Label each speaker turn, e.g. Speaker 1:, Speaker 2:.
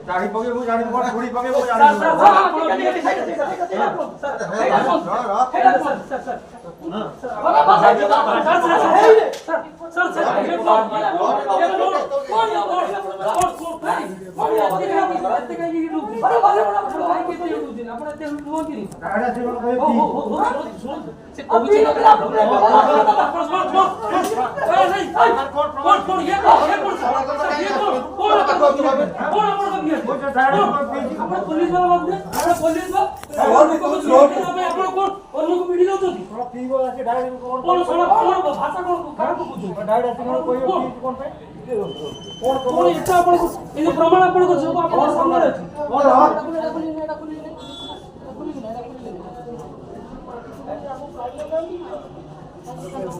Speaker 1: दाढ़ी पगे वो जानी मोर थोड़ी पगे वो जानी
Speaker 2: पुलिस वाला पुलिस और को और लोग वीडियो दो
Speaker 1: ठीक हो जाए डायरेक्ट कौन
Speaker 2: भाषा कौन
Speaker 1: डायरेक्ट कोई कौन पे
Speaker 2: कौन इतना आपण ये प्रमाण आपण को जो आपण सामने अछि